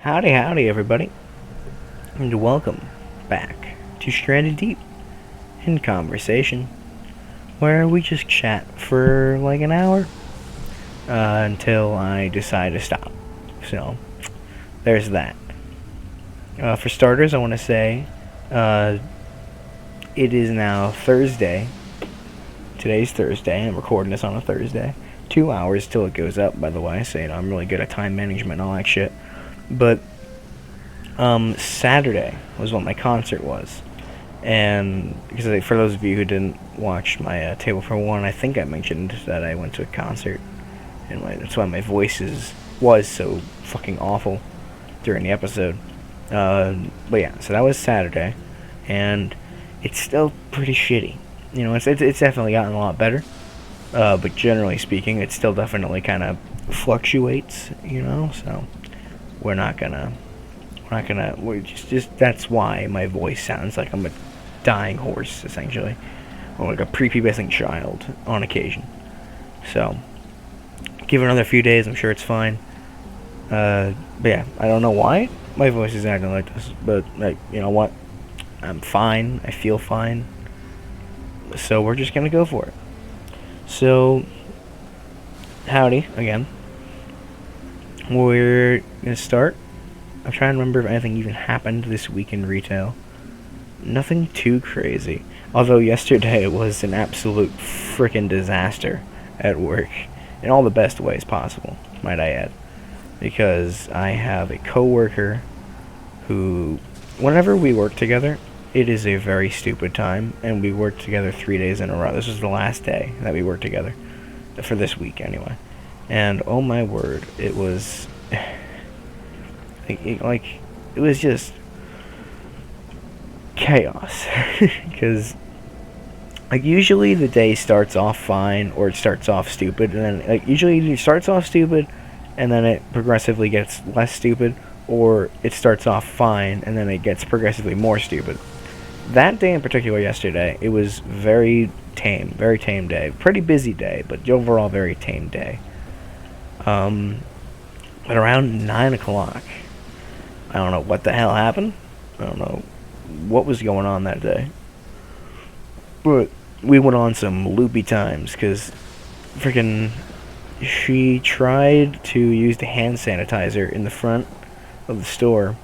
Howdy, howdy, everybody, and welcome back to Stranded Deep in Conversation, where we just chat for like an hour until I decide to stop. So, there's that. For starters, I want to say it is now Thursday. Today's Thursday. I'm recording this on a Thursday. 2 hours till it goes up, by the way, so I'm really good at time management and all that shit. But Saturday was what my concert was, and because for those of you who didn't watch my Table for One, I think I mentioned that I went to a concert, and that's why my voice was so fucking awful during the episode. But yeah, so that was Saturday, and it's still pretty shitty. You know, it's definitely gotten a lot better, but generally speaking, it still definitely kind of fluctuates. You know, so we're just that's why my voice sounds like I'm a dying horse, essentially, or like a prepubescent child on occasion. So, give it another few days, I'm sure it's fine. But yeah, I don't know why my voice is acting like this, but like, you know what? I'm fine. I feel fine. So we're just gonna go for it. So, howdy again. We're gonna start. I'm trying to remember if anything even happened this week in retail. Nothing too crazy. Although yesterday was an absolute frickin' disaster at work. In all the best ways possible, might I add. Because I have a coworker who, whenever we work together, it is a very stupid time. And we worked together 3 days in a row. This was the last day that we worked together. For this week, anyway. And oh my word, it was... it was just chaos. Because, like, usually the day starts off fine, or it starts off stupid, and then, like, usually it starts off stupid, and then it progressively gets less stupid, or it starts off fine, and then it gets progressively more stupid. That day in particular, yesterday, it was very tame day. Pretty busy day, but overall very tame day. At around 9 o'clock, I don't know what the hell happened. I don't know what was going on that day. But we went on some loopy times, because freaking she tried to use the hand sanitizer in the front of the store.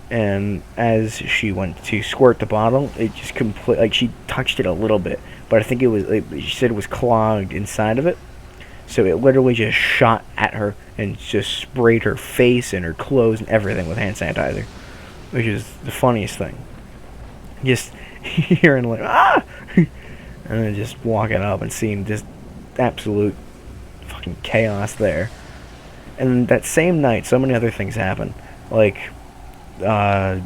And as she went to squirt the bottle, it just she touched it a little bit. But I think she said it was clogged inside of it. So it literally just shot at her and just sprayed her face and her clothes and everything with hand sanitizer. Which is the funniest thing. Just hearing like, ah! And then just walking up and seeing just absolute fucking chaos there. And that same night, so many other things happened. Like, I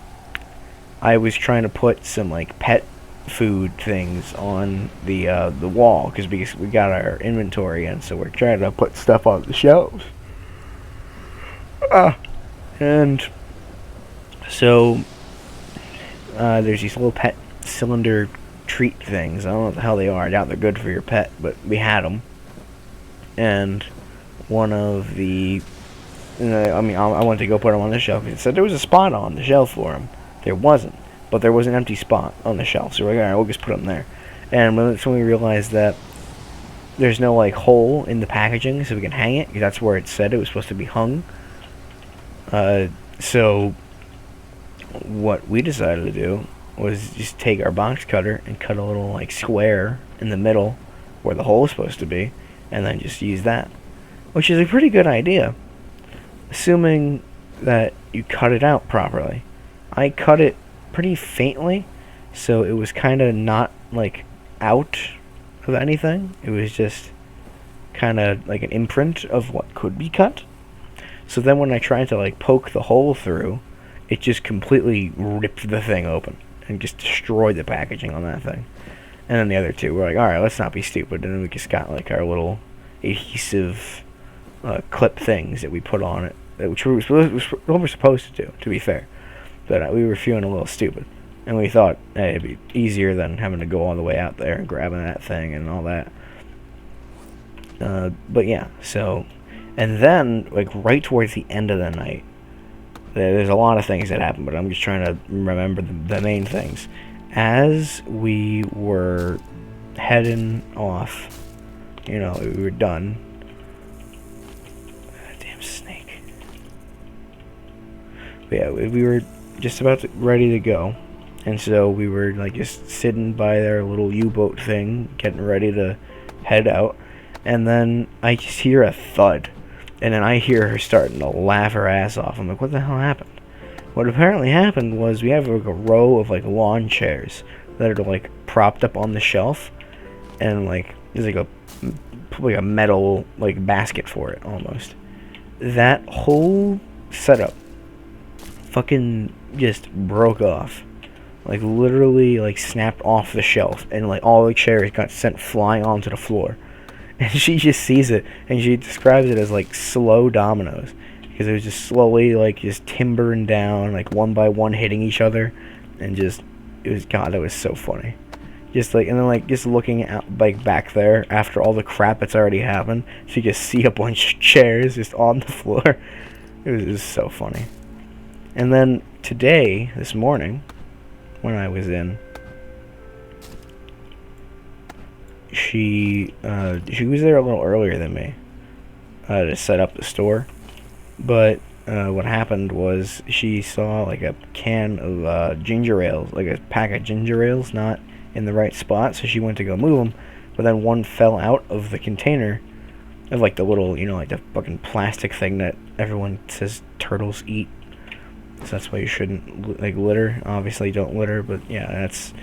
was trying to put some, like, pet food things on the wall, because we got our inventory in, so we're trying to put stuff on the shelves. And so there's these little pet cylinder treat things. I don't know what the hell they are. I doubt they're good for your pet, but we had them. And one of the I wanted to go put them on the shelf. It said there was a spot on the shelf for them. There wasn't. But there was an empty spot on the shelf, so we're like, alright, we'll just put them there. And that's when we realized that there's no, like, hole in the packaging, so we can hang it, because that's where it said it was supposed to be hung. So what we decided to do was just take our box cutter and cut a little, like, square in the middle where the hole is supposed to be, and then just use that. Which is a pretty good idea, assuming that you cut it out properly. I cut it pretty faintly, so it was kind of not, like, out of anything. It was just kind of like an imprint of what could be cut. So then when I tried to, like, poke the hole through, it just completely ripped the thing open and just destroyed the packaging on that thing. And then the other two were like, alright, let's not be stupid. And then we just got, like, our little adhesive clip things that we put on it, which we were supposed to do, to be fair. But we were feeling a little stupid. And we thought, hey, it'd be easier than having to go all the way out there and grabbing that thing and all that. But yeah, so... And then, like, right towards the end of the night, There's a lot of things that happened, but I'm just trying to remember the main things. As we were heading off, we were done. Damn snake. But yeah, we were just ready to go. And so we were like just sitting by their little U-boat thing, getting ready to head out. And then I just hear a thud. And then I hear her starting to laugh her ass off. I'm like, what the hell happened? What apparently happened was we have like a row of like lawn chairs that are like propped up on the shelf. And like there's like a metal like basket for it almost. That whole setup fucking just broke off. Like literally like snapped off the shelf, and like all the chairs got sent flying onto the floor. And she just sees it, and she describes it as like slow dominoes, because it was just slowly like just timbering down, like one by one hitting each other, and just it was so funny. Just like, and then like just looking out like back there after all the crap that's already happened, so you just see a bunch of chairs just on the floor. It was so funny. And then today, this morning, when I was in, she was there a little earlier than me to set up the store. But what happened was she saw like a can of ginger ales, like a pack of ginger ales, not in the right spot, so she went to go move them. But then one fell out of the container of like the little, like the fucking plastic thing that everyone says turtles eat. So that's why you shouldn't like litter. Obviously, don't litter. But yeah, it's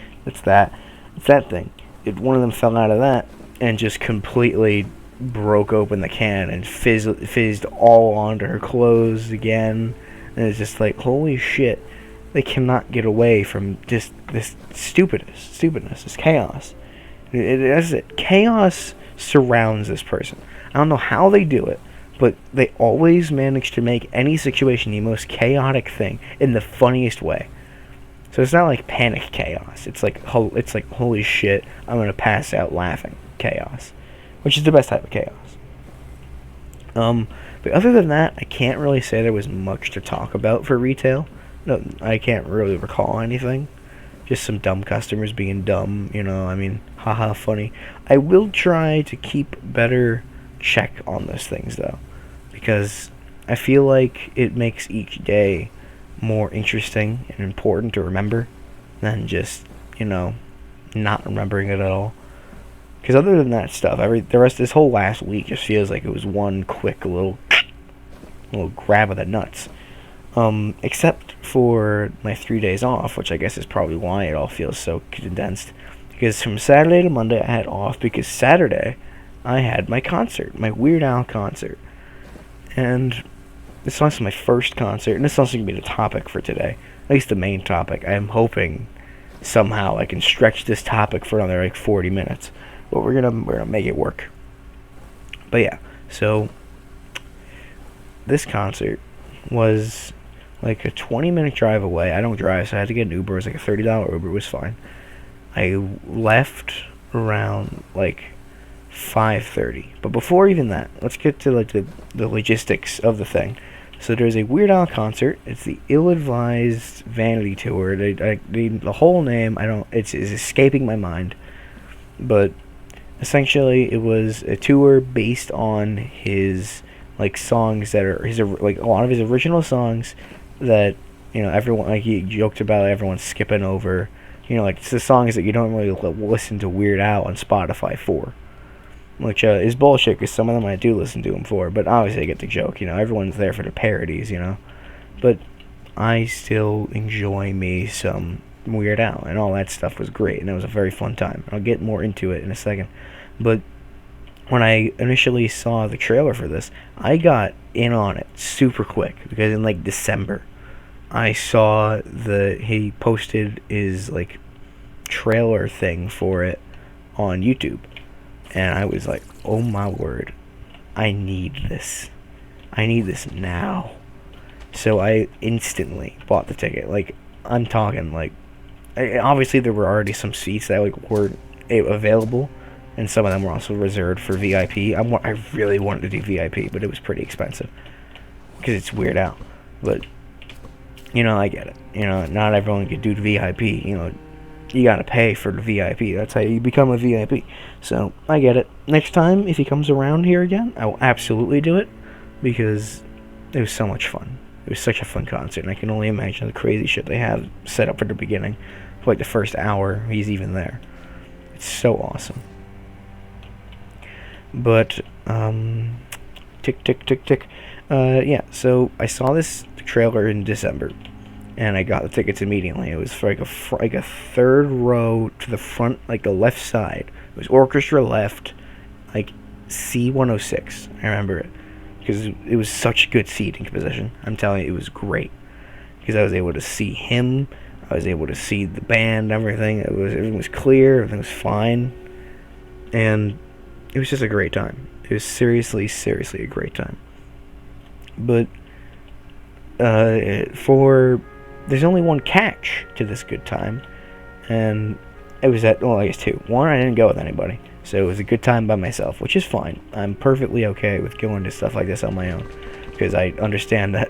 that thing. One of them fell out of that and just completely broke open the can and fizzed all onto her clothes again. And it's just like, holy shit, they cannot get away from just this stupidness, this chaos. Chaos surrounds this person. I don't know how they do it, but they always manage to make any situation the most chaotic thing in the funniest way. So it's not like panic chaos. It's like holy shit, I'm gonna pass out laughing chaos, which is the best type of chaos. But other than that, I can't really say there was much to talk about for retail. No, I can't really recall anything. Just some dumb customers being dumb, haha, funny. I will try to keep better check on those things though, because I feel like it makes each day more interesting and important to remember than just, not remembering it at all. Because other than that stuff, this whole last week just feels like it was one quick little grab of the nuts. Except for my 3 days off, which I guess is probably why it all feels so condensed. Because from Saturday to Monday I had off, because Saturday I had my concert, my Weird Al concert. And this is also my first concert, and this is also going to be the topic for today. At least the main topic. I'm hoping somehow I can stretch this topic for another 40 minutes. But we're gonna make it work. But yeah, so this concert was like a 20-minute drive away. I don't drive, so I had to get an Uber. It was like a $30 Uber. It was fine. I left around like 5:30. But before even that, let's get to like the logistics of the thing. So there's a Weird Al concert. It's the Ill-Advised Vanity Tour. The whole name, it's escaping my mind. But essentially, it was a tour based on his like songs that are like a lot of his original songs that everyone, like he joked about everyone skipping over. Like it's the songs that you don't really listen to Weird Al on Spotify for. Which is bullshit, because some of them I do listen to him for, but obviously I get the joke, everyone's there for the parodies, but I still enjoy me some Weird Al, and all that stuff was great, and it was a very fun time. I'll get more into it in a second, but when I initially saw the trailer for this, I got in on it super quick, because in like December, I saw he posted his like trailer thing for it on YouTube. And I was like, oh my word, I need this. I need this now. So I instantly bought the ticket. Like, I'm talking, like, obviously there were already some seats that like weren't available. And some of them were also reserved for VIP. I really wanted to do VIP, but it was pretty expensive. Because it's Weird Al. But I get it. Not everyone can do the VIP. You gotta pay for the VIP. That's how you become a VIP. So, I get it. Next time, if he comes around here again, I will absolutely do it, because it was so much fun. It was such a fun concert, and I can only imagine the crazy shit they have set up at the beginning. For like the first hour, he's even there. It's so awesome. But, tick, tick, tick, tick. Yeah, so I saw this trailer in December, and I got the tickets immediately. It was for like a third row to the front, like the left side. It was orchestra left, like C106. I remember it, because it was such good seating position. I'm telling you, it was great, because I was able to see him. I was able to see the band, everything. Everything was clear, everything was fine, and it was just a great time. It was seriously a great time. But there's only one catch to this good time, and it was I guess two. One, I didn't go with anybody, so it was a good time by myself, which is fine. I'm perfectly okay with going to stuff like this on my own, because I understand that,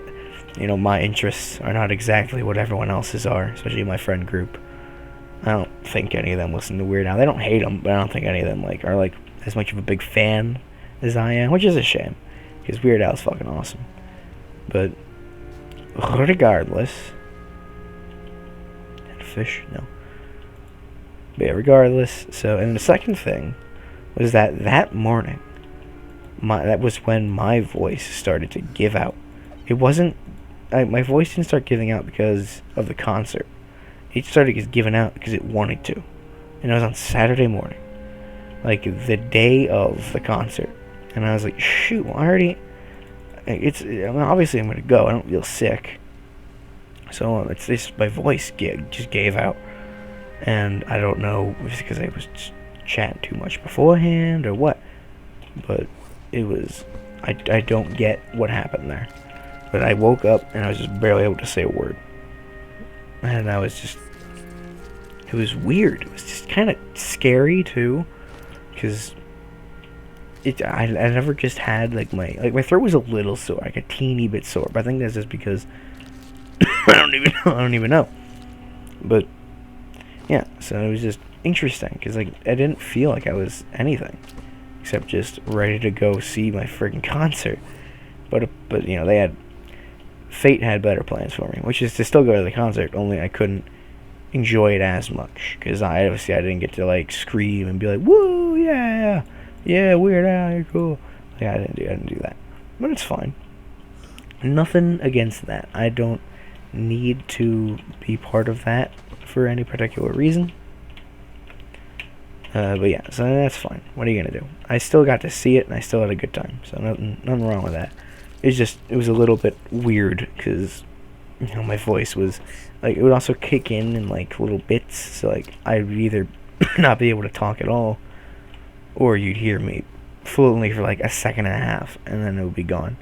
my interests are not exactly what everyone else's are, especially my friend group. I don't think any of them listen to Weird Al. They don't hate him, but I don't think any of them are as much of a big fan as I am, which is a shame, because Weird Al's fucking awesome. But regardless, fish, no. But yeah, regardless. So, and the second thing was that morning, that was when my voice started to give out. It wasn't. My voice didn't start giving out because of the concert. It started just giving out because it wanted to, and it was on Saturday morning, like the day of the concert. And I was like, shoot, obviously I'm gonna go. I don't feel sick, so it's just my voice just gave out, and I don't know if it's because I was chatting too much beforehand or what, but it was. I don't get what happened there, but I woke up and I was just barely able to say a word, and it was weird. It was just kind of scary too, because I never just had my throat was a little sore, like a teeny bit sore, but I think that's just because I don't even know. But yeah, so it was just interesting, because I didn't feel like I was anything except just ready to go see my friggin' concert. But fate had better plans for me, which is to still go to the concert, only I couldn't enjoy it as much, because I didn't get to scream and be like, woo, yeah, Weird Al, you're cool. I didn't do that, but it's fine. Nothing against that. I don't need to be part of that for any particular reason. But yeah, so that's fine. What are you gonna do? I still got to see it, and I still had a good time, so nothing wrong with that. It was a little bit weird, because my voice was it would also kick in little bits, so I'd either not be able to talk at all, or you'd hear me fluently for a second and a half, and then it would be gone.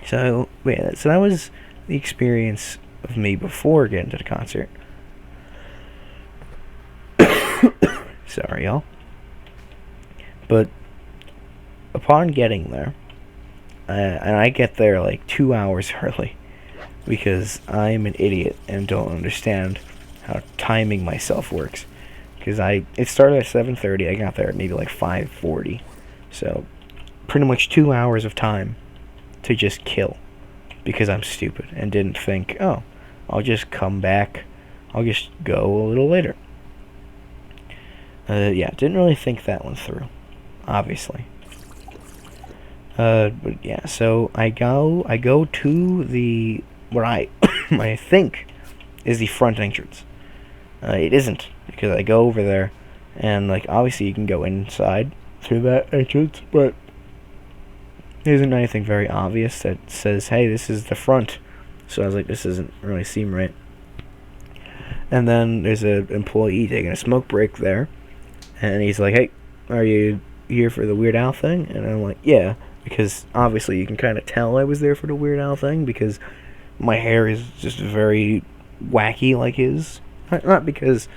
So that was the experience of me before getting to the concert. Sorry, y'all. But upon getting there, and I get there 2 hours early, because I'm an idiot and don't understand how timing myself works. Because it started at 7:30, I got there at maybe 5:40, so pretty much 2 hours of time to just kill, because I'm stupid and didn't think, oh, I'll just come back, I'll just go a little later. Didn't really think that one through, obviously. But yeah, so I go to the what I I think is the front entrance. It isn't, because I go over there, and obviously you can go inside through that entrance, but there isn't anything very obvious that says, hey, this is the front. So I was like, this doesn't really seem right. And then there's an employee taking a smoke break there, and he's like, hey, are you here for the Weird Al thing? And I'm like, yeah, because obviously you can kind of tell I was there for the Weird Al thing, because my hair is just very wacky like his. Not because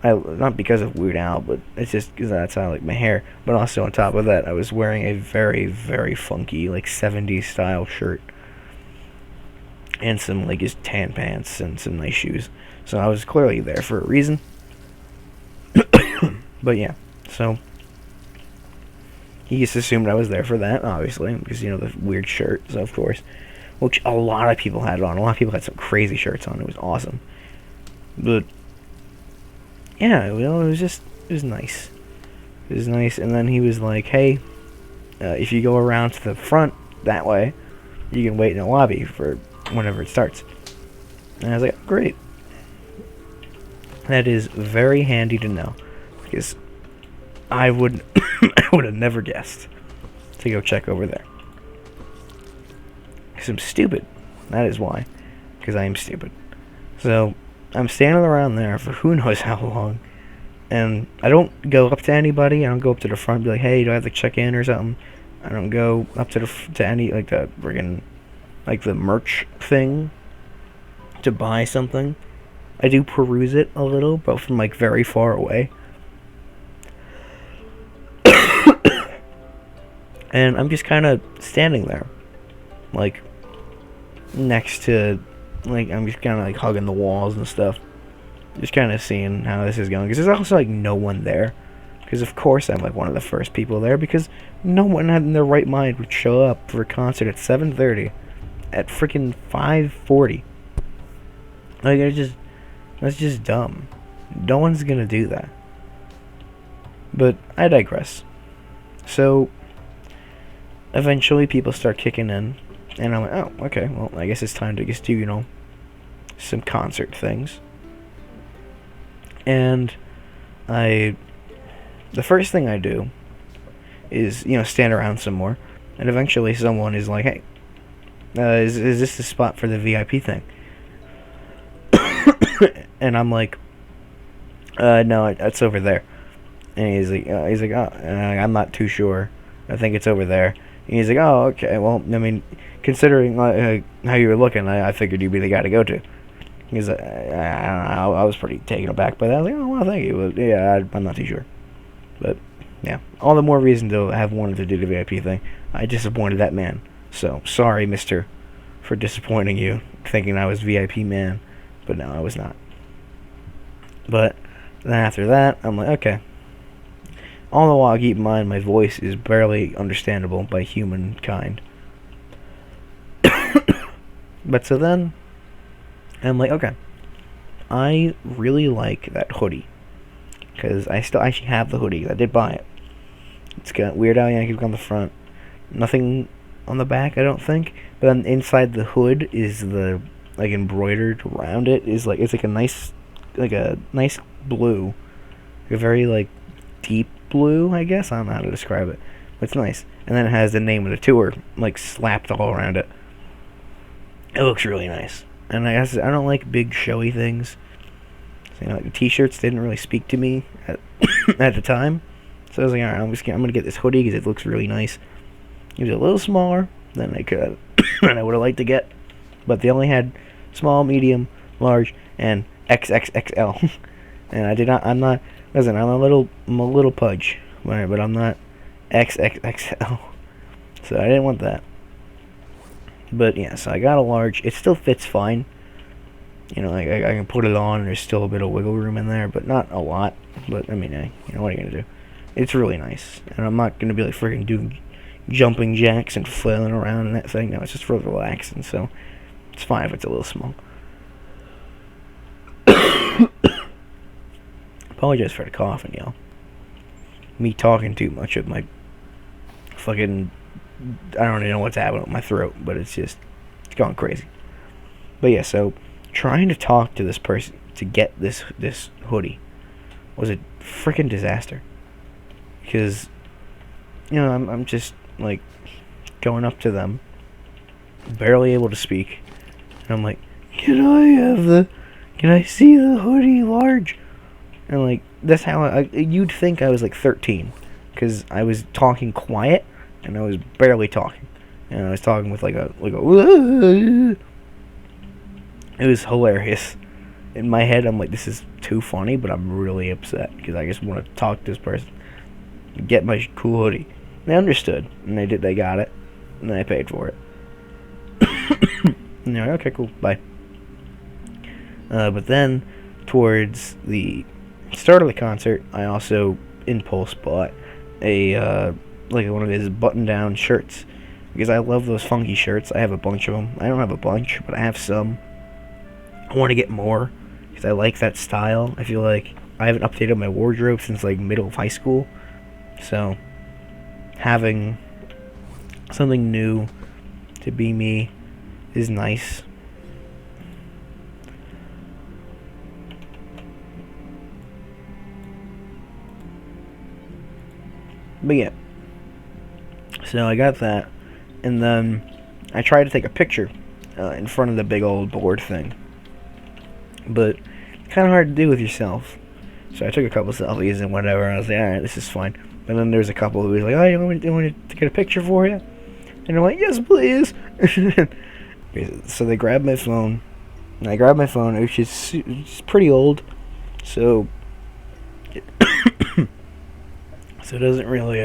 of Weird Al, but it's just because that's how I like my hair. But also on top of that, I was wearing a very, very funky 70s style shirt. and some like his tan pants and some nice shoes. So I was clearly there for a reason. But yeah, so he just assumed I was there for that, obviously, because the weird shirt, so of course, which a lot of people had on. A lot of people had some crazy shirts on. It was awesome. But yeah, it was nice. It was nice, and then he was like, "Hey, if you go around to the front that way, you can wait in the lobby for whenever it starts." And I was like, "Great." That is very handy to know, because I would I would have never guessed to go check over there. Because I'm stupid. That is why. Because I am stupid. So I'm standing around there for who knows how long, and I don't go up to anybody. I don't go up to the front and be like, "Hey, do I have to check in or something?" I don't go up to any like the friggin' like the merch thing to buy something. I do peruse it a little, but from like very far away. And I'm just kind of standing there, like next to, like I'm just kind of like hugging the walls and stuff, just kind of seeing how this is going. Because there's also like no one there. Because of course I'm like one of the first people there, because no one in their right mind would show up for a concert at 7:30 at freaking 5:40. Like that's just dumb. No one's gonna do that. But I digress. So eventually people start kicking in, and I'm like, oh, okay, well, I guess it's time to just do, some concert things. And the first thing I do is, stand around some more, and eventually someone is like, hey, is this the spot for the VIP thing? And I'm like, no, it's over there. And he's like, oh, I'm not too sure. I think it's over there. And he's like, oh, okay. Well, I mean, considering how you were looking, I figured you'd be the guy to go to. He's like, I don't know. I was pretty taken aback by that. I was like, oh, well, thank you. But, yeah, I'm not too sure. But, yeah, all the more reason to have wanted to do the VIP thing. I disappointed that man. So, sorry, mister, for disappointing you, thinking I was VIP man. But no, I was not. But then after that, I'm like, okay. All the while, keep in mind, my voice is barely understandable by humankind. But so then, I'm like, okay. I really like that hoodie. Because I still actually have the hoodie. I did buy it. It's got Weird Al Yankovic on the front. Nothing on the back, I don't think. But then inside the hood is the, like, embroidered around it is, like, it's like a nice blue. A very, like, deep blue, I guess. I don't know how to describe it. But it's nice. And then it has the name of the tour, like, slapped all around it. It looks really nice. And I guess I don't like big showy things. So, like the t-shirts didn't really speak to me at, at the time. So I was like, alright, I'm going to get this hoodie because it looks really nice. It was a little smaller than I could than I would have liked to get. But they only had small, medium, large, and XXXL. And I'm a little pudge. But I'm not XXXL. So I didn't want that. But yeah, so I got a large. It still fits fine. I can put it on. There's still a bit of wiggle room in there, but not a lot. But I mean, what are you gonna do? It's really nice, and I'm not gonna be like freaking doing jumping jacks and flailing around in that thing. No, it's just real relaxing. So it's fine if it's a little small. Apologize for the coughing, y'all. Me talking too much of my fucking. I don't even know what's happening with my throat, but it's going crazy. But yeah, so trying to talk to this person to get this hoodie was a freaking disaster. Because, I'm just, like, going up to them, barely able to speak, and I'm like, can I see the hoodie large? And, like, that's how you'd think I was, like, 13, because I was talking quiet, and I was barely talking. And I was talking with, like a it was hilarious. In my head, I'm like, this is too funny, but I'm really upset, because I just want to talk to this person. Get my cool hoodie. They understood, and they got it, and I paid for it. And they're like, okay, cool, bye. But then, towards the start of the concert, I also impulse bought a like one of his button-down shirts because I love those funky shirts. I have a bunch of them. I don't have a bunch, but I have some. I want to get more because I like that style. I feel like I haven't updated my wardrobe since like middle of high school, so having something new to be me is nice. But yeah, so I got that, and then I tried to take a picture in front of the big old board thing, but it's kind of hard to do with yourself. So I took a couple selfies and whatever, and I was like, alright, this is fine. And then there's a couple who was like, oh, you want me to get a picture for you? And I'm like, yes, please. So they grabbed my phone, and I grabbed my phone, which is pretty old, so so it doesn't really,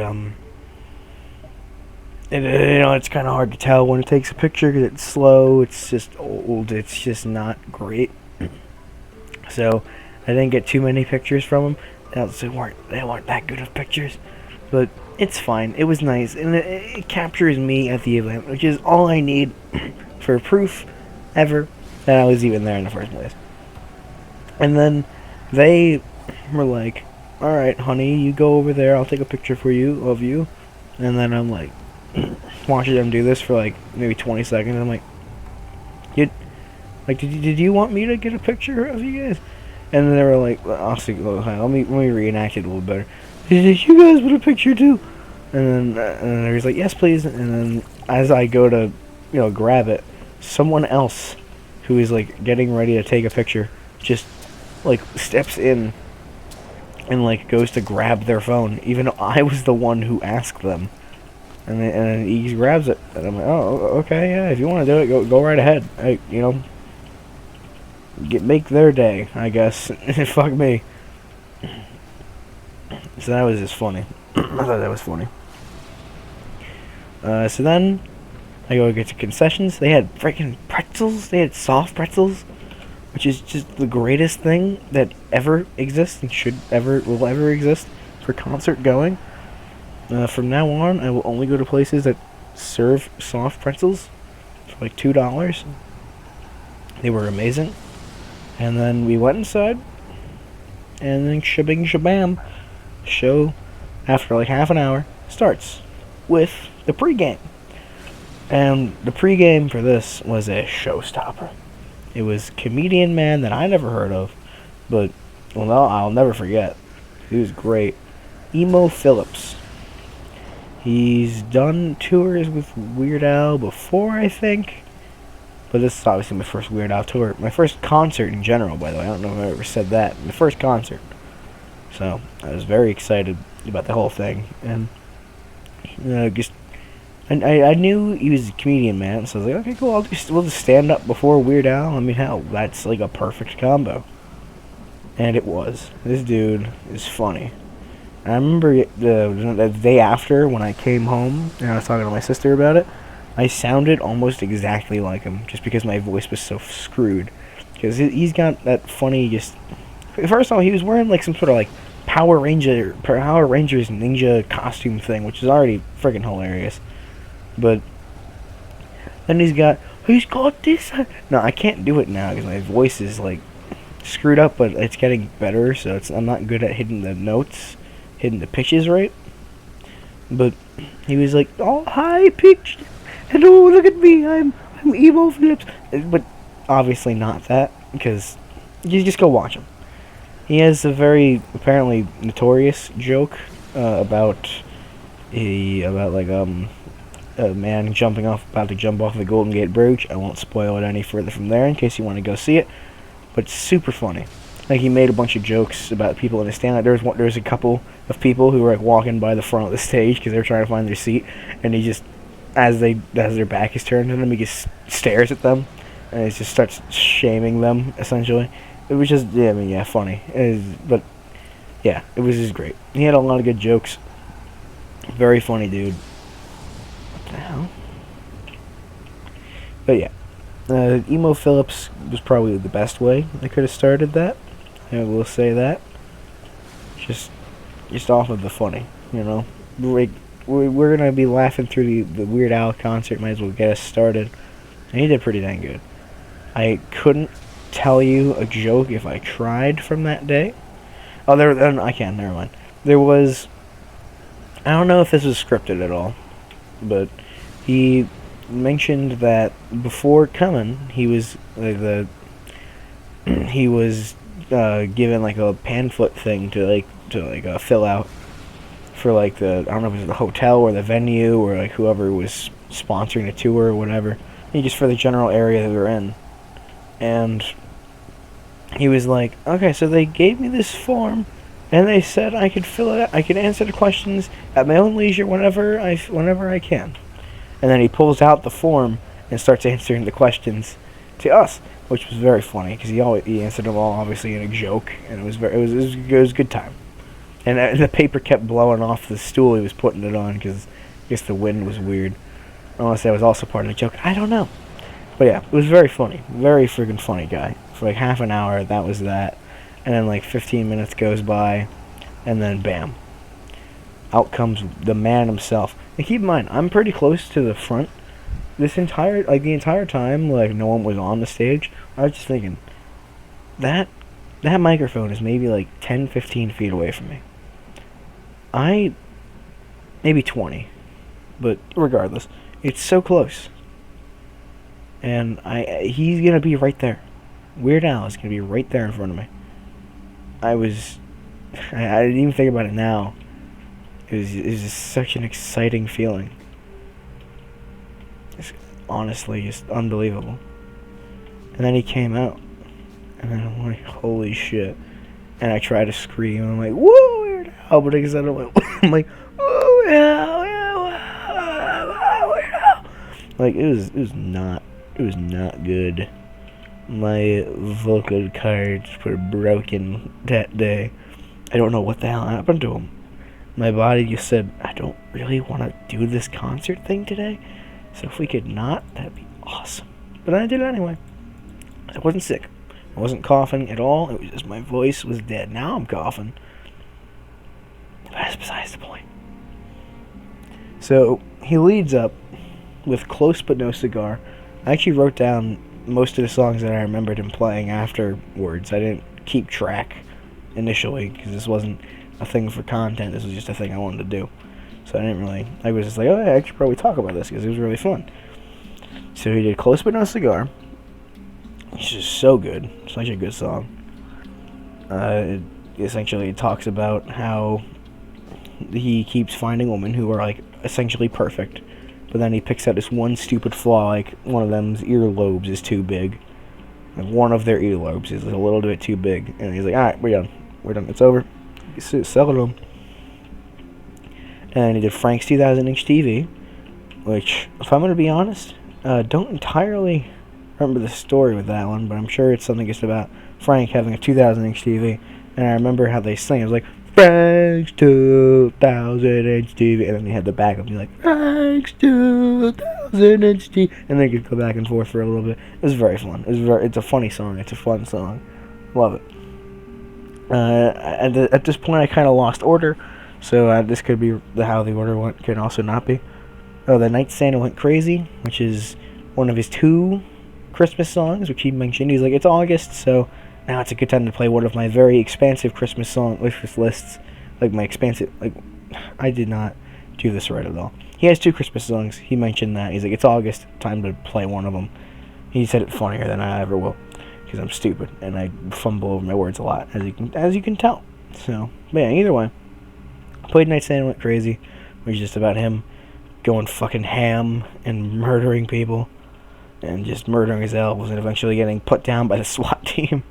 it's kind of hard to tell when it takes a picture because it's slow, it's just old, it's just not great. So I didn't get too many pictures from them. They weren't that good of pictures, but it's fine. It was nice, and it captures me at the event, which is all I need for proof ever that I was even there in the first place. And then they were like, alright, honey, you go over there, I'll take a picture of you. And then I'm like, watching them do this for like maybe 20 seconds. I'm like, did you want me to get a picture of you guys? And then they were like, let me reenact it a little better. Did you guys want a picture too? And then he was like, yes, please. And then as I go to, grab it, someone else who is like getting ready to take a picture just like steps in and like goes to grab their phone, even though I was the one who asked them. And then he grabs it, and I'm like, oh, okay, yeah, if you want to do it, go right ahead. Make their day, I guess. Fuck me. So that was just funny. I thought that was funny. So then I go get to concessions. They had freaking pretzels. They had soft pretzels, which is just the greatest thing that ever exists and will ever exist for concert going. From now on, I will only go to places that serve soft pretzels for like $2. They were amazing. And then we went inside, and then shabing shabam, show after like half an hour starts with the pregame. And the pregame for this was a showstopper. It was Comedian Man that I never heard of, but I'll never forget. He was great. Emo Phillips. He's done tours with Weird Al before, I think. But this is obviously my first Weird Al tour. My first concert in general, by the way. I don't know if I ever said that. My first concert. So, I was very excited about the whole thing. And, I knew he was a Comedian Man, so I was like, okay, cool, we'll just stand up before Weird Al. I mean, hell, that's like a perfect combo. And it was. This dude is funny. I remember the day after when I came home and I was talking to my sister about it, I sounded almost exactly like him just because my voice was so screwed. Because he's got that funny, just... First of all, he was wearing like some sort of like Power Rangers ninja costume thing, which is already freaking hilarious. But then he's got this. No, I can't do it now because my voice is like screwed up, but it's getting better, so I'm not good at hitting the notes, hitting the pitches right. But he was like, oh, high pitched, and oh, look at me, I'm emo Phillips. But obviously not that, because you just go watch him. He has a very apparently notorious joke about a man about to jump off the Golden Gate Bridge. I won't spoil it any further from there in case you want to go see it. But it's super funny. Like, he made a bunch of jokes about people in the stand. There was a couple of people who were like walking by the front of the stage because they were trying to find their seat, and he just, as their back is turned to them, he just stares at them, and he just starts shaming them essentially. It was just, funny. But yeah, it was just great. He had a lot of good jokes. Very funny dude. What the hell? But yeah, Emo Phillips was probably the best way they could have started that. I will say that. Just off of the funny, you know. Like, we're gonna be laughing through the Weird Al concert. Might as well get us started. And he did pretty dang good. I couldn't tell you a joke if I tried from that day. Oh, I can't. Never mind. There was. I don't know if this was scripted at all, but he mentioned that before coming, he was he was given like a pamphlet thing to fill out for like I don't know if it was the hotel or the venue or like whoever was sponsoring the tour or whatever. Just for the general area that we're in, and he was like, "Okay, so they gave me this form, and they said I could fill it out. I could answer the questions at my own leisure whenever I can." And then he pulls out the form and starts answering the questions to us, which was very funny because he answered them all obviously in a joke, and it was a good time. And the paper kept blowing off the stool he was putting it on because I guess the wind was weird. Unless that was also part of the joke, I don't know. But yeah, it was very funny, very friggin' funny guy. For like half an hour, that was that, and then like 15 minutes goes by, and then bam, out comes the man himself. And keep in mind, I'm pretty close to the front. The entire time, like no one was on the stage. I was just thinking, that microphone is maybe like 10, 15 feet away from me. Maybe 20, but regardless, it's so close. And he's gonna be right there. Weird Al is gonna be right there in front of me. I didn't even think about it now. It was just such an exciting feeling. It's honestly just unbelievable. And then he came out, and then I'm like, holy shit. And I tried to scream, and I'm like, whoa, Weird Al, but instead I'm like, whoa, Weird Al, Weird Al. Like, it was not good. My vocal cords were broken that day. I don't know what the hell happened to them. My body just said, I don't really want to do this concert thing today, so if we could not, that'd be awesome. But I did it anyway. I wasn't sick. I wasn't coughing at all. It was just my voice was dead. Now I'm coughing. But that's besides the point. So he leads up with Close But No Cigar. I actually wrote down most of the songs that I remembered him playing afterwards. I didn't keep track initially because this wasn't a thing for content. This was just a thing I wanted to do. So I was just like, oh yeah, I should probably talk about this because it was really fun. So he did Close But No Cigar, which is so good. Such a good song. It essentially talks about how he keeps finding women who are like essentially perfect, but then he picks out this one stupid flaw, like one of them's earlobes is too big. Like one of their earlobes is a little bit too big, and he's like, alright, we're done, it's over. Sell them. And he did Frank's 2000-inch TV, which, if I'm going to be honest, don't entirely remember the story with that one, but I'm sure it's something just about Frank having a 2000-inch TV. And I remember how they sang. It was like, Frank's 2000-inch TV. And then they had the backup. Be like, Frank's 2000-inch TV. And they could go back and forth for a little bit. It was very fun. It's a funny song. It's a fun song. Love it. At this point, I kind of lost order. So this could be how the order went. Could also not be. Oh, the Nightstand went crazy, which is one of his 2 Christmas songs, which he mentioned. He's like, it's August, so now it's a good time to play one of my very expansive Christmas song lists. Like my expansive, I did not do this right at all. He has 2 Christmas songs. He mentioned that. He's like, it's August, time to play one of them. He said it funnier than I ever will, because I'm stupid and I fumble over my words a lot, as you can tell. So, but yeah, either way, played Nightstand went crazy, which is just about him going fucking ham and murdering people. And just murdering his elbows and eventually getting put down by the SWAT team.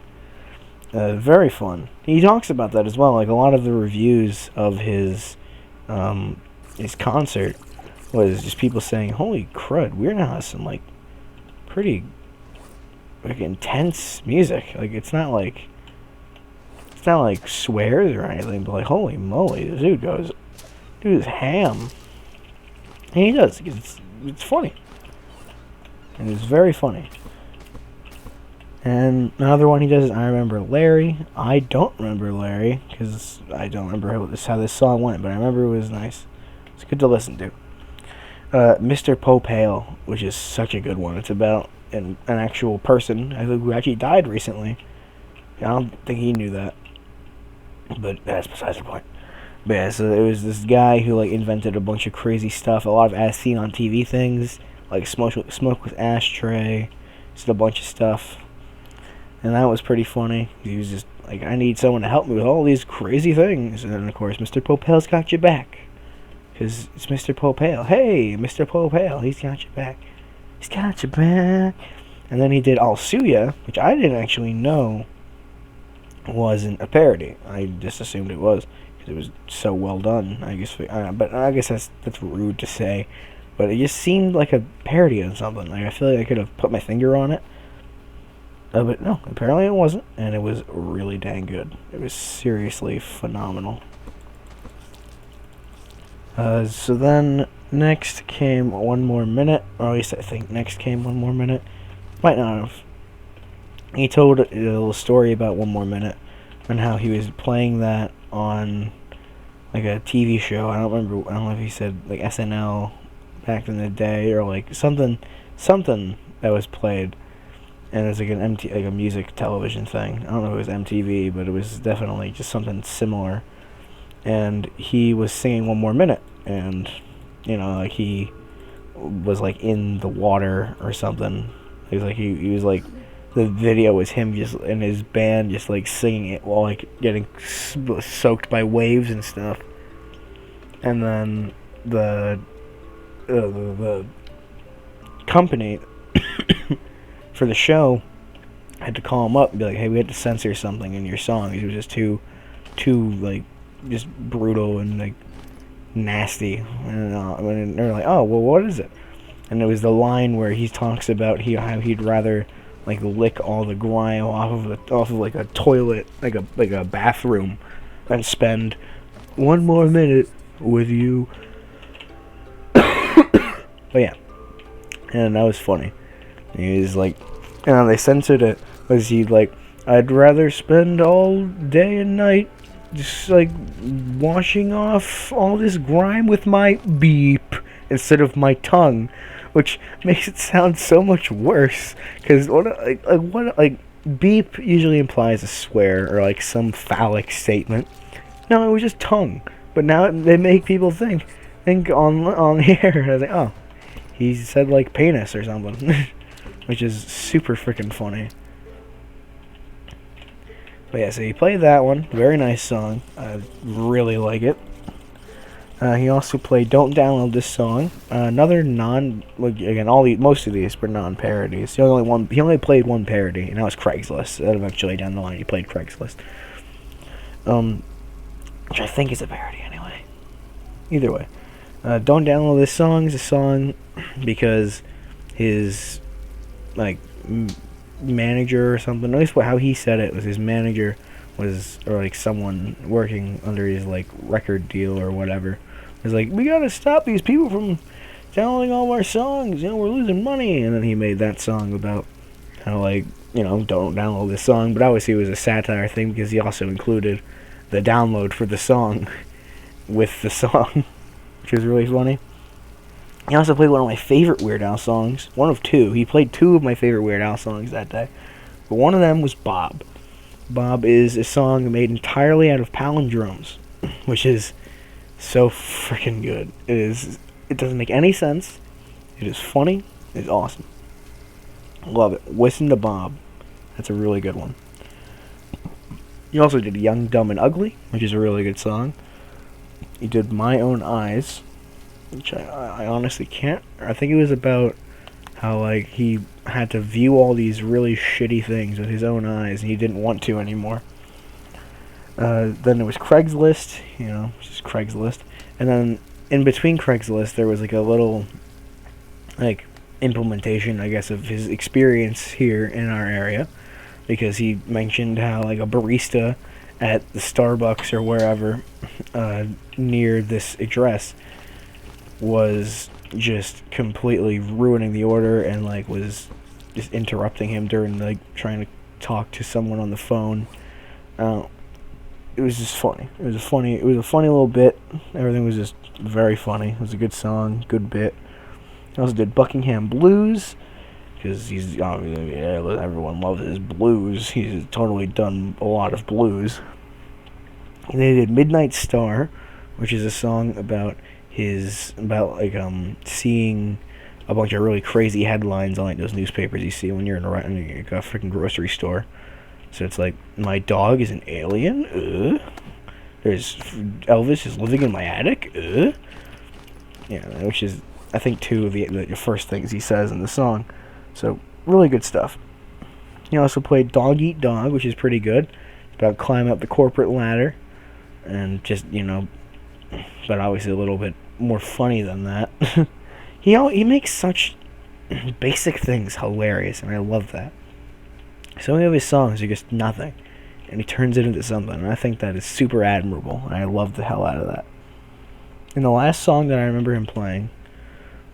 Very fun. He talks about that as well. Like a lot of the reviews of his concert was just people saying, "Holy crud, Weird Al has some like pretty like intense music. Like it's not like swears or anything, but like holy moly, this dude is ham." And he does. It's funny. And it's very funny. And another one he does is I Remember Larry. I don't remember Larry, because I don't remember how this song went, but I remember it was nice. It's good to listen to. Mr. Popale, which is such a good one. It's about an actual person, I think, who actually died recently. I don't think he knew that, but that's besides the point. But yeah, so it was this guy who like invented a bunch of crazy stuff, a lot of as seen on TV things, like smoke with ashtray, just a bunch of stuff. And that was pretty funny. He was just like, I need someone to help me with all these crazy things. And then, of course, Mr. Popale's got your back. Because it's Mr. Popale. Hey, Mr. Popale, he's got your back. He's got your back. And then he did I'll Sue Ya, which I didn't actually know wasn't a parody. I just assumed it was, because it was so well done. I guess, but I guess that's rude to say. But it just seemed like a parody of something. Like, I feel like I could have put my finger on it. But no, apparently it wasn't, and it was really dang good. It was seriously phenomenal. So then, next came One More Minute, or at least I think next came One More Minute. Might not have. He told a little story about One More Minute, and how he was playing that on, like, a TV show. I don't know if he said, like, SNL back in the day, or, like, something that was played. And it was like like a music television thing. I don't know if it was MTV, but it was definitely just something similar. And he was singing One More Minute, and like he was like in the water or something. He was like he was like, the video was him just in his band just like singing it while like getting soaked by waves and stuff. And then the company for the show, I had to call him up and be like, hey, we had to censor something in your song. It was just too like, just brutal and like nasty. And they're like, oh, well, what is it? And it was the line where he talks about how he'd rather like lick all the grime off of like a toilet, like a bathroom, than spend one more minute with you. But yeah, and that was funny. He was like, they censored it. Was he like, I'd rather spend all day and night just like washing off all this grime with my beep instead of my tongue, which makes it sound so much worse. Because what beep usually implies a swear or like some phallic statement. No, it was just tongue. But now they make people think on the air. I was like, oh, he said like penis or something. Which is super freaking funny. But yeah, so he played that one. Very nice song. I really like it. He also played Don't Download This Song. Another most of these were non-parodies. He only played one parody, and that was Craigslist. And eventually down the line he played Craigslist. Which I think is a parody anyway. Either way. Don't Download This Song is a song because his like manager or something, at least how he said it was his manager was, or like someone working under his like record deal or whatever, was like, we gotta stop these people from downloading all of our songs, we're losing money. And then he made that song about how like, don't download this song, but obviously it was a satire thing because he also included the download for the song with the song, which was really funny. He also played one of my favorite Weird Al songs. One of two. He played two of my favorite Weird Al songs that day. But one of them was Bob. Bob is a song made entirely out of palindromes, which is so freaking good. It doesn't make any sense. It is funny. It's awesome. Love it. Listen to Bob. That's a really good one. He also did Young, Dumb, and Ugly, which is a really good song. He did My Own Eyes, which I honestly can't. I think it was about how like he had to view all these really shitty things with his own eyes and he didn't want to anymore. Then there was Craigslist, just Craigslist. And then in between Craigslist there was like a little like implementation, I guess, of his experience here in our area, because he mentioned how like a barista at the Starbucks or wherever near this address was just completely ruining the order and like was just interrupting him during like trying to talk to someone on the phone. It was just funny. It was a funny little bit. Everything was just very funny. It was a good song, good bit. I also did Buckingham Blues, because he's obviously, everyone loves his blues. He's totally done a lot of blues. And they did Midnight Star, which is a song about seeing a bunch of really crazy headlines on like those newspapers you see when you're in a freaking grocery store. So it's like, my dog is an alien? There's Elvis is living in my attic? Yeah, which is, I think, two of the first things he says in the song. So, really good stuff. He also played Dog Eat Dog, which is pretty good. It's about climbing up the corporate ladder. And just, but obviously a little bit more funny than that. He makes such basic things hilarious, and I love that. So many of his songs are just nothing, and he turns it into something, and I think that is super admirable, and I love the hell out of that. And the last song that I remember him playing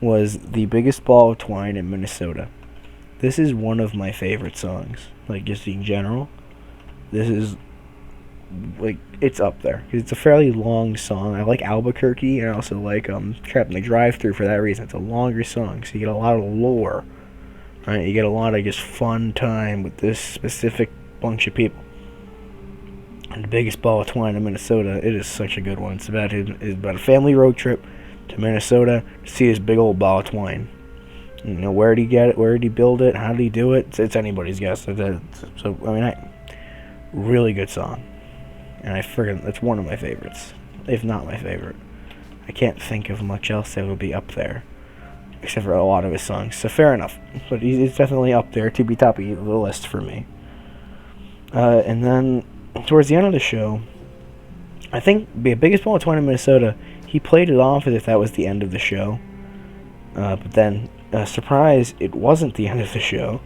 was The Biggest Ball of Twine in Minnesota. This is one of my favorite songs, like, just in general. This is, like, it's up there. It's a fairly long song. I like Albuquerque, and I also like Trapped in the Drive-Thru for that reason. It's a longer song, so you get a lot of lore. Right, you get a lot of just fun time with this specific bunch of people. And The Biggest Ball of Twine in Minnesota, it is such a good one. It's about a family road trip to Minnesota to see this big old ball of twine. Where did he get it? Where did he build it? How did he do it? It's anybody's guess. Really good song. And it's one of my favorites, if not my favorite. I can't think of much else that would be up there, except for a lot of his songs. So fair enough. But he's definitely up there, to be top of the list for me. And then, towards the end of the show, I think the Biggest Ball of Twine in Minnesota, he played it off as if that was the end of the show. But then, surprise, it wasn't the end of the show.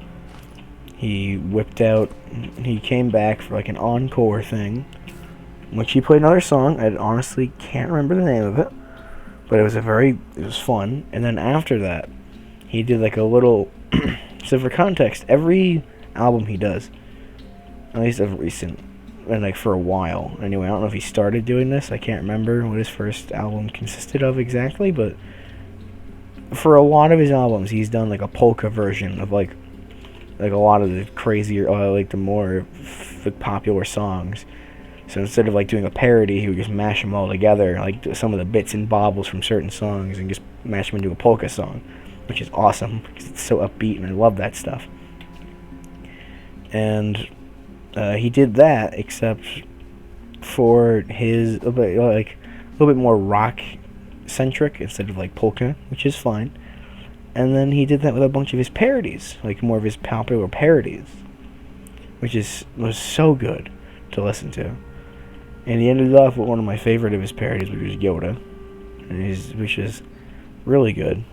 He came back for like an encore thing, which he played another song. I honestly can't remember the name of it. But it was fun. And then after that, he did like a little, so for context, every album he does, at least of recent, and like for a while, anyway, I don't know if he started doing this, I can't remember what his first album consisted of exactly, but for a lot of his albums, he's done like a polka version of like a lot of the crazier, like the more popular songs. So instead of like doing a parody, he would just mash them all together, like some of the bits and bobbles from certain songs, and just mash them into a polka song, which is awesome because it's so upbeat, and I love that stuff. And he did that, except for his a little bit more rock centric instead of like polka, which is fine. And then he did that with a bunch of his parodies, like more of his popular parodies, which was so good to listen to. And he ended off with one of my favorite of his parodies, which was Yoda, which is really good.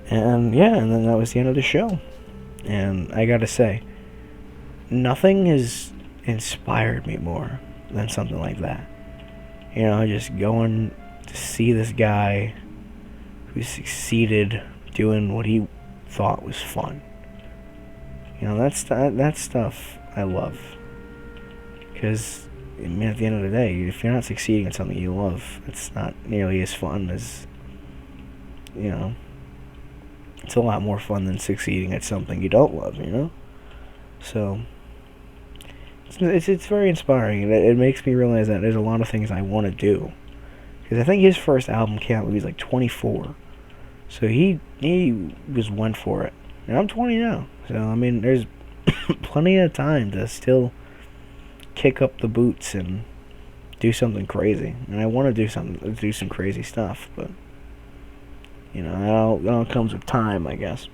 And yeah, and then that was the end of the show. And I gotta say, nothing has inspired me more than something like that. Just going to see this guy who succeeded doing what he thought was fun. That stuff I love. Because, at the end of the day, if you're not succeeding at something you love, it's not nearly as fun as, it's a lot more fun than succeeding at something you don't love, So, it's very inspiring, and it makes me realize that there's a lot of things I want to do. Because I think his first album came out when he was like 24. So he went for it. And I'm 20 now. So, there's plenty of time to still kick up the boots and do something crazy. And I want to do some crazy stuff, but that all comes with time, I guess.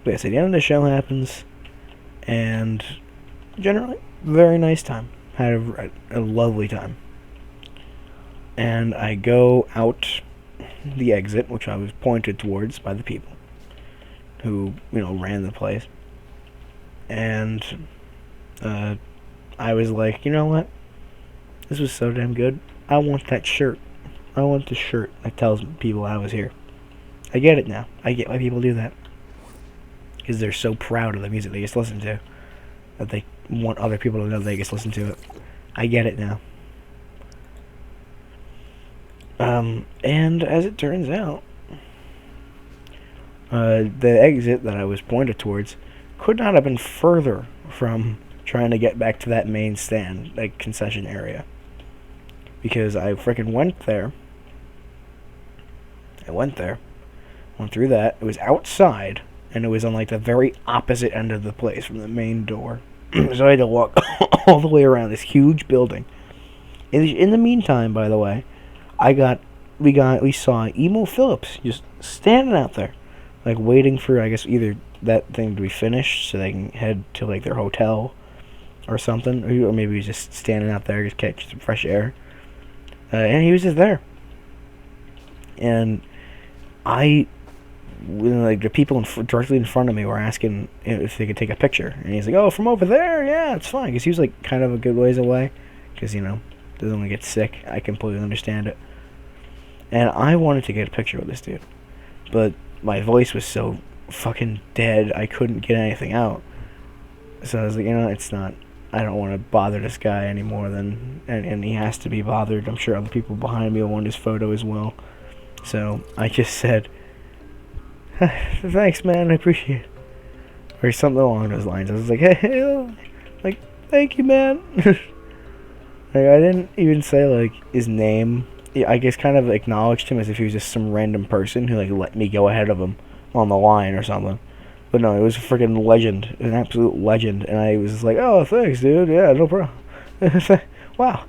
But yeah, so the end of the show happens, and generally, very nice time. Had a lovely time. And I go out the exit, which I was pointed towards by the people who, ran the place. And I was like, you know what? This was so damn good. I want that shirt. I want the shirt that tells people I was here. I get it now. I get why people do that. Because they're so proud of the music they just listen to. That they want other people to know they just listen to it. I get it now. And as it turns out, the exit that I was pointed towards could not have been further from trying to get back to that main stand, like concession area. Because I freaking went there. Went through that. It was outside, and it was on like the very opposite end of the place from the main door. So I had to walk all the way around this huge building. In the meantime, by the way, we saw Emo Phillips just standing out there, like waiting for, I guess, either that thing to be finished so they can head to like their hotel or something, or maybe he was just standing out there just catch some fresh air. And he was just there. And the people directly in front of me were asking if they could take a picture. And he's like, oh, from over there? Yeah, it's fine. Because he was like kind of a good ways away. Because, doesn't want to get sick. I completely understand it. And I wanted to get a picture with this dude. But my voice was so fucking dead, I couldn't get anything out. So I was like, it's not... I don't want to bother this guy anymore and he has to be bothered. I'm sure other people behind me will want his photo as well. So I just said, thanks, man, I appreciate it. Or something along those lines. I was like, hey, like, thank you, man. Like, I didn't even say, like, his name. I guess kind of acknowledged him as if he was just some random person who, like, let me go ahead of him on the line or something. But no, it was a freaking legend, an absolute legend, and I was like, oh, thanks, dude, yeah, no problem. Wow.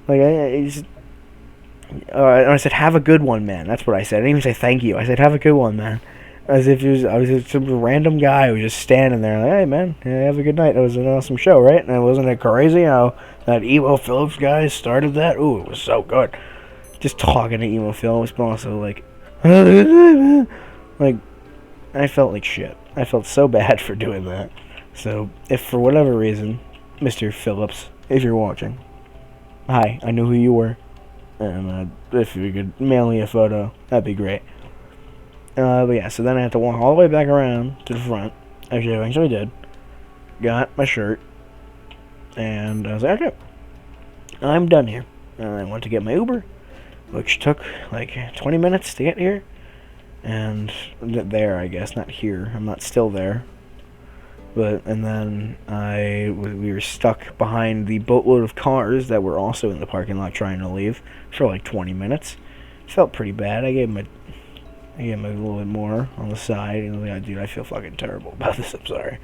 Like, I just... and I said, have a good one, man. That's what I said. I didn't even say thank you. I said, have a good one, man. As if I was just some random guy who was just standing there, like, hey, man, yeah, have a good night. It was an awesome show, right? And wasn't it crazy how that Emo Phillips guy started that? Ooh, it was so good. Just talking to Emo Phillips, but also, like, like, I felt like shit. I felt so bad for doing that. So, if for whatever reason, Mr. Phillips, if you're watching, hi, I knew who you were. And if you could mail me a photo, that'd be great. But yeah, so then I had to walk all the way back around to the front. Actually, I eventually did. Got my shirt. And I was like, okay, I'm done here. And I went to get my Uber, which took like 20 minutes to get here. And there, I guess, not here. I'm not still there. And then we were stuck behind the boatload of cars that were also in the parking lot trying to leave for like 20 minutes. Felt pretty bad. I gave him a little bit more on the side. Like, dude, I feel fucking terrible about this. I'm sorry.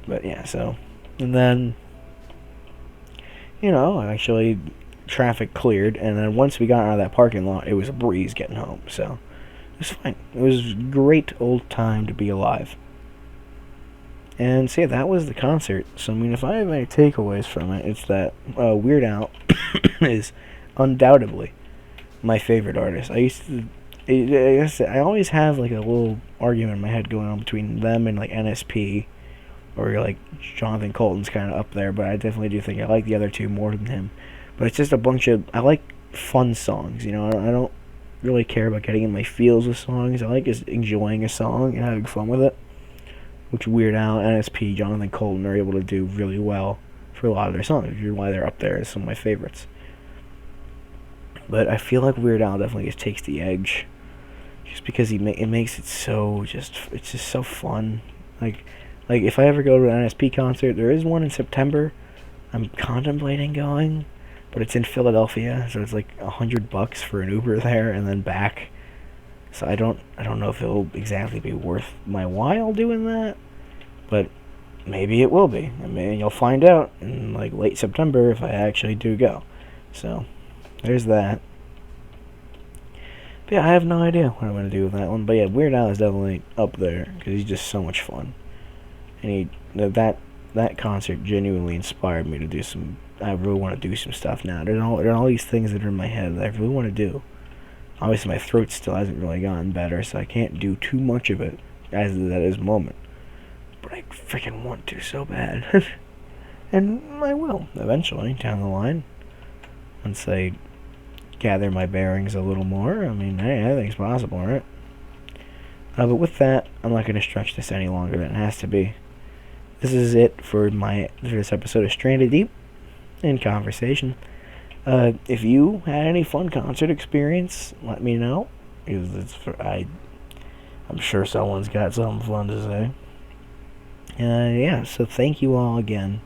But yeah, so, and then, actually, traffic cleared, and then once we got out of that parking lot, it was a breeze getting home. So it was fine. It was a great old time to be alive. And so yeah, that was the concert. So I mean, if I have any takeaways from it, it's that Weird Al is undoubtedly my favorite artist. I always have like a little argument in my head going on between them and like NSP, or like Jonathan Colton's kind of up there, but I definitely do think I like the other two more than him. But it's just a bunch of, I like fun songs, I don't really care about getting in my feels with songs. I like just enjoying a song and having fun with it, which Weird Al, NSP, Jonathan Colton are able to do really well for a lot of their songs, which is why they're up there as some of my favorites. But I feel like Weird Al definitely just takes the edge, just because it makes it so it's just so fun. Like if I ever go to an NSP concert, there is one in September. I'm contemplating going, but it's in Philadelphia, so it's like $100 for an Uber there and then back. So I don't know if it'll exactly be worth my while doing that, but maybe it will be. I mean, you'll find out in like late September if I actually do go. So there's that. But yeah, I have no idea what I'm going to do with that one. But yeah, Weird Al is definitely up there because he's just so much fun. And that concert genuinely inspired me to do some... I really want to do some stuff now. There are all these things that are in my head that I really want to do. Obviously, my throat still hasn't really gotten better, so I can't do too much of it as at this moment. But I freaking want to so bad. And I will, eventually, down the line. Once I gather my bearings a little more. I mean, hey, anything's possible, right? But with that, I'm not going to stretch this any longer than it has to be. This is it for this episode of Stranded Deep in Conversation. If you had any fun concert experience, let me know. Because I'm sure someone's got something fun to say. Yeah, so thank you all again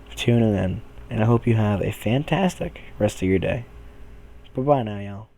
for tuning in. And I hope you have a fantastic rest of your day. Bye-bye now, y'all.